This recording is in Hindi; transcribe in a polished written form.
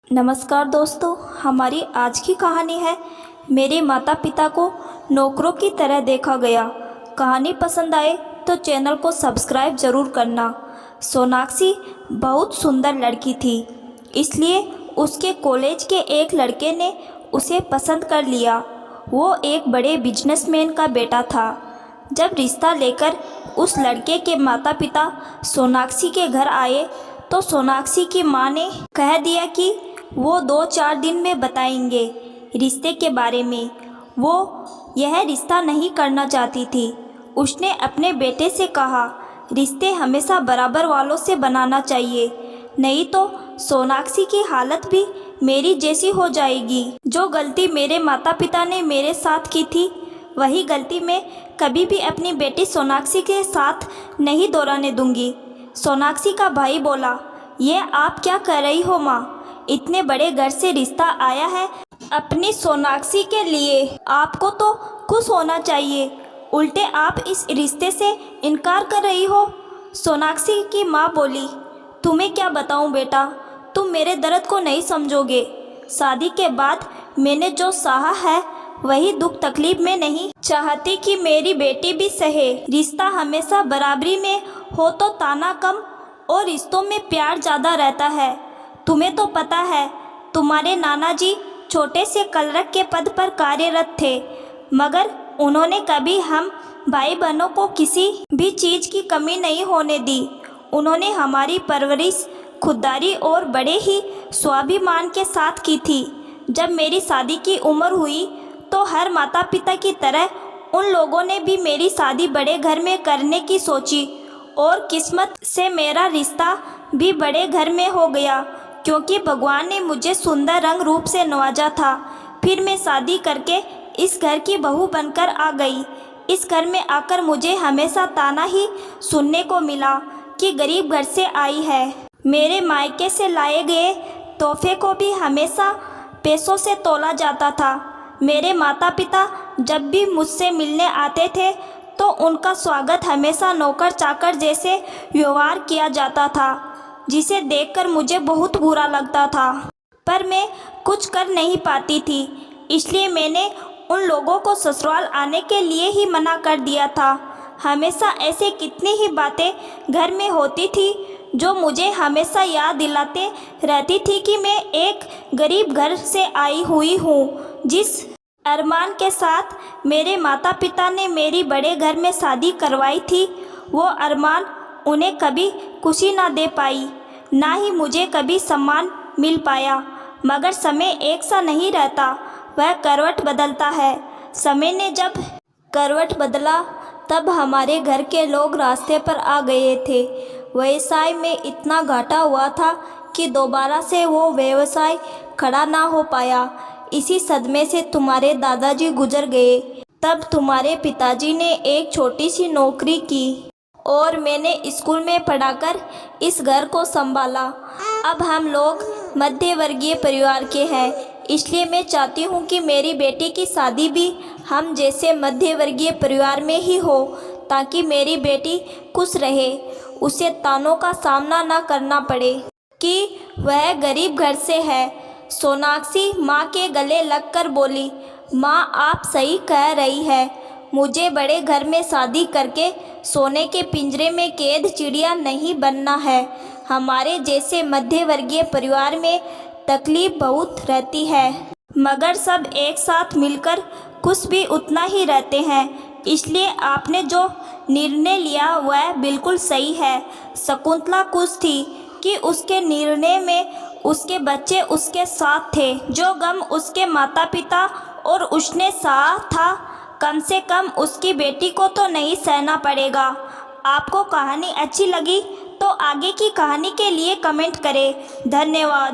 नमस्कार दोस्तों, हमारी आज की कहानी है मेरे माता पिता को नौकरों की तरह देखा गया। कहानी पसंद आए तो चैनल को सब्सक्राइब ज़रूर करना। सोनाक्षी बहुत सुंदर लड़की थी, इसलिए उसके कॉलेज के एक लड़के ने उसे पसंद कर लिया। वो एक बड़े बिजनेसमैन का बेटा था। जब रिश्ता लेकर उस लड़के के माता पिता सोनाक्षी के घर आए तो सोनाक्षी की माँ ने कह दिया कि वो 2-4 दिन में बताएंगे रिश्ते के बारे में। वो यह रिश्ता नहीं करना चाहती थी। उसने अपने बेटे से कहा, रिश्ते हमेशा बराबर वालों से बनाना चाहिए, नहीं तो सोनाक्षी की हालत भी मेरी जैसी हो जाएगी। जो गलती मेरे माता पिता ने मेरे साथ की थी, वही गलती मैं कभी भी अपनी बेटी सोनाक्षी के साथ नहीं दोहराने दूंगी। सोनाक्षी का भाई बोला, ये आप क्या कर रही हो माँ? इतने बड़े घर से रिश्ता आया है अपनी सोनाक्षी के लिए, आपको तो खुश होना चाहिए, उल्टे आप इस रिश्ते से इनकार कर रही हो। सोनाक्षी की माँ बोली, तुम्हें क्या बताऊं बेटा, तुम मेरे दर्द को नहीं समझोगे। शादी के बाद मैंने जो सहा है वही दुख तकलीफ में नहीं चाहती कि मेरी बेटी भी सहे। रिश्ता हमेशा बराबरी में हो तो ताना कम और रिश्तों में प्यार ज़्यादा रहता है। तुम्हें तो पता है, तुम्हारे नाना जी छोटे से क्लर्क के पद पर कार्यरत थे, मगर उन्होंने कभी हम भाई बहनों को किसी भी चीज़ की कमी नहीं होने दी। उन्होंने हमारी परवरिश खुददारी और बड़े ही स्वाभिमान के साथ की थी। जब मेरी शादी की उम्र हुई तो हर माता पिता की तरह उन लोगों ने भी मेरी शादी बड़े घर में करने की सोची और किस्मत से मेरा रिश्ता भी बड़े घर में हो गया, क्योंकि भगवान ने मुझे सुंदर रंग रूप से नवाजा था। फिर मैं शादी करके इस घर की बहू बनकर आ गई। इस घर में आकर मुझे हमेशा ताना ही सुनने को मिला कि गरीब घर से आई है। मेरे मायके से लाए गए तोहफे को भी हमेशा पैसों से तोला जाता था। मेरे माता पिता जब भी मुझसे मिलने आते थे तो उनका स्वागत हमेशा नौकर चाकर जैसे व्यवहार किया जाता था, जिसे देखकर मुझे बहुत बुरा लगता था, पर मैं कुछ कर नहीं पाती थी। इसलिए मैंने उन लोगों को ससुराल आने के लिए ही मना कर दिया था। हमेशा ऐसे कितनी ही बातें घर में होती थी जो मुझे हमेशा याद दिलाते रहती थी कि मैं एक गरीब घर से आई हुई हूँ। जिस अरमान के साथ मेरे माता पिता ने मेरी बड़े घर में शादी करवाई थी, वो अरमान उन्हें कभी खुशी ना दे पाई, ना ही मुझे कभी सम्मान मिल पाया। मगर समय एक सा नहीं रहता, वह करवट बदलता है। समय ने जब करवट बदला तब हमारे घर के लोग रास्ते पर आ गए थे। व्यवसाय में इतना घाटा हुआ था कि दोबारा से वो व्यवसाय खड़ा ना हो पाया। इसी सदमे से तुम्हारे दादाजी गुजर गए। तब तुम्हारे पिताजी ने एक छोटी सी नौकरी की और मैंने स्कूल में पढ़ाकर इस घर को संभाला। अब हम लोग मध्य वर्गीय परिवार के हैं, इसलिए मैं चाहती हूँ कि मेरी बेटी की शादी भी हम जैसे मध्य वर्गीय परिवार में ही हो, ताकि मेरी बेटी खुश रहे, उसे तानों का सामना ना करना पड़े कि वह गरीब घर से है। सोनाक्षी माँ के गले लगकर बोली, माँ आप सही कह रही है, मुझे बड़े घर में शादी करके सोने के पिंजरे में कैद चिड़िया नहीं बनना है। हमारे जैसे मध्य वर्गीय परिवार में तकलीफ बहुत रहती है, मगर सब एक साथ मिलकर खुश भी उतना ही रहते हैं। इसलिए आपने जो निर्णय लिया वह बिल्कुल सही है। शकुंतला खुश थी कि उसके निर्णय में उसके बच्चे उसके साथ थे। जो गम उसके माता पिता और उसने सहा था, कम से कम उसकी बेटी को तो नहीं सहना पड़ेगा। आपको कहानी अच्छी लगी तो आगे की कहानी के लिए कमेंट करें। धन्यवाद।